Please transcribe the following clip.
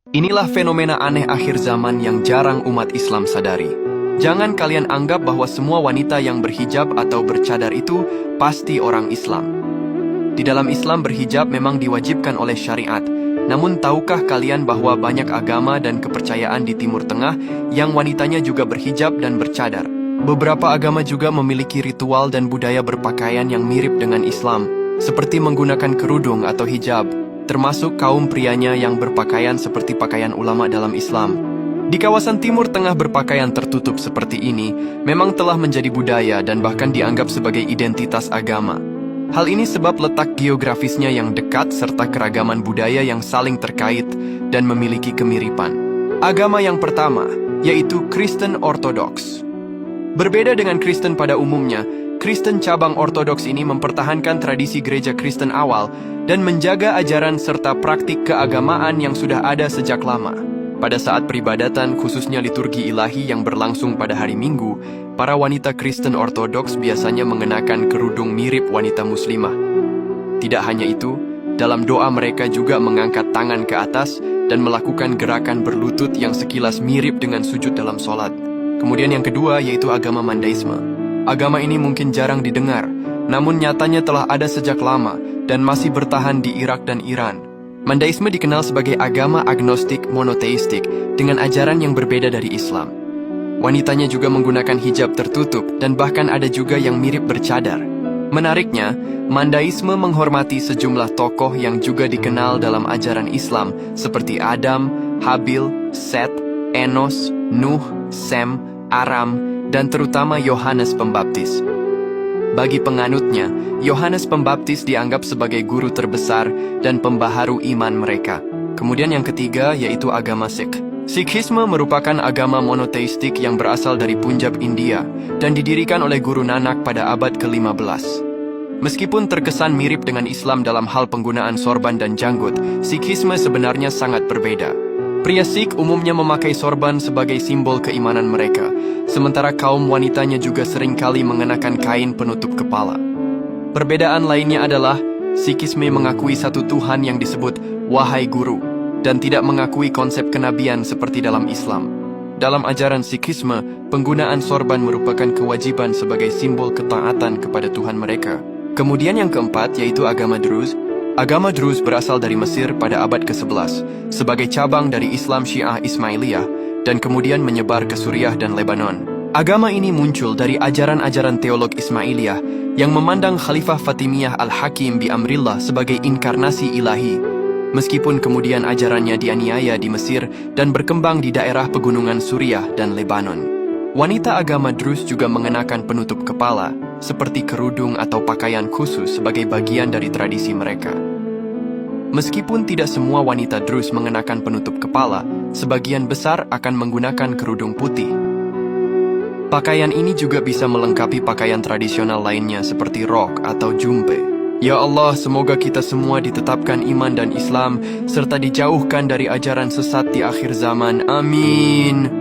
Inilah fenomena aneh akhir zaman yang jarang umat Islam sadari. Jangan kalian anggap bahwa semua wanita yang berhijab atau bercadar itu pasti orang Islam. Di dalam Islam berhijab memang diwajibkan oleh syariat. Namun tahukah kalian bahwa banyak agama dan kepercayaan di Timur Tengah yang wanitanya juga berhijab dan bercadar? Beberapa agama juga memiliki ritual dan budaya berpakaian yang mirip dengan Islam, seperti menggunakan kerudung atau hijab, termasuk kaum prianya yang berpakaian seperti pakaian ulama dalam Islam. Di kawasan Timur Tengah berpakaian tertutup seperti ini memang telah menjadi budaya dan bahkan dianggap sebagai identitas agama. Hal ini sebab letak geografisnya yang dekat serta keragaman budaya yang saling terkait dan memiliki kemiripan. Agama yang pertama, yaitu Kristen Ortodoks. Berbeda dengan Kristen pada umumnya, Kristen cabang Ortodoks ini mempertahankan tradisi gereja Kristen awal dan menjaga ajaran serta praktik keagamaan yang sudah ada sejak lama. Pada saat peribadatan, khususnya liturgi ilahi yang berlangsung pada hari Minggu, para wanita Kristen Ortodoks biasanya mengenakan kerudung mirip wanita muslimah. Tidak hanya itu, dalam doa mereka juga mengangkat tangan ke atas dan melakukan gerakan berlutut yang sekilas mirip dengan sujud dalam sholat. Kemudian yang kedua yaitu agama Mandaisme. Agama ini mungkin jarang didengar, namun nyatanya telah ada sejak lama dan masih bertahan di Irak dan Iran. Mandaisme dikenal sebagai agama agnostik monoteistik dengan ajaran yang berbeda dari Islam. Wanitanya juga menggunakan hijab tertutup dan bahkan ada juga yang mirip bercadar. Menariknya, Mandaisme menghormati sejumlah tokoh yang juga dikenal dalam ajaran Islam seperti Adam, Habil, Set, Enos, Nuh, Sem, Aram, dan terutama Yohanes Pembaptis. Bagi penganutnya, Yohanes Pembaptis dianggap sebagai guru terbesar dan pembaharu iman mereka. Kemudian yang ketiga yaitu agama Sikh. Sikhisme merupakan agama monoteistik yang berasal dari Punjab, India, dan didirikan oleh Guru Nanak pada abad ke-15. Meskipun terkesan mirip dengan Islam dalam hal penggunaan sorban dan janggut, Sikhisme sebenarnya sangat berbeda. Pria Sikh umumnya memakai sorban sebagai simbol keimanan mereka, sementara kaum wanitanya juga seringkali mengenakan kain penutup kepala. Perbedaan lainnya adalah, Sikhisme mengakui satu Tuhan yang disebut Wahai Guru, dan tidak mengakui konsep kenabian seperti dalam Islam. Dalam ajaran Sikhisme, penggunaan sorban merupakan kewajiban sebagai simbol ketaatan kepada Tuhan mereka. Kemudian yang keempat yaitu agama Druze. Agama Druze berasal dari Mesir pada abad ke-11, sebagai cabang dari Islam Syiah Ismailiyah, dan kemudian menyebar ke Suriah dan Lebanon. Agama ini muncul dari ajaran-ajaran teolog Ismailiyah yang memandang Khalifah Fatimiyah Al-Hakim bi Amrillah sebagai inkarnasi ilahi, meskipun kemudian ajarannya dianiaya di Mesir dan berkembang di daerah pegunungan Suriah dan Lebanon. Wanita agama Druze juga mengenakan penutup kepala, seperti kerudung atau pakaian khusus sebagai bagian dari tradisi mereka. Meskipun tidak semua wanita Druze mengenakan penutup kepala, sebagian besar akan menggunakan kerudung putih. Pakaian ini juga bisa melengkapi pakaian tradisional lainnya seperti rok atau jumpe. Ya Allah, semoga kita semua ditetapkan iman dan Islam, serta dijauhkan dari ajaran sesat di akhir zaman. Amin.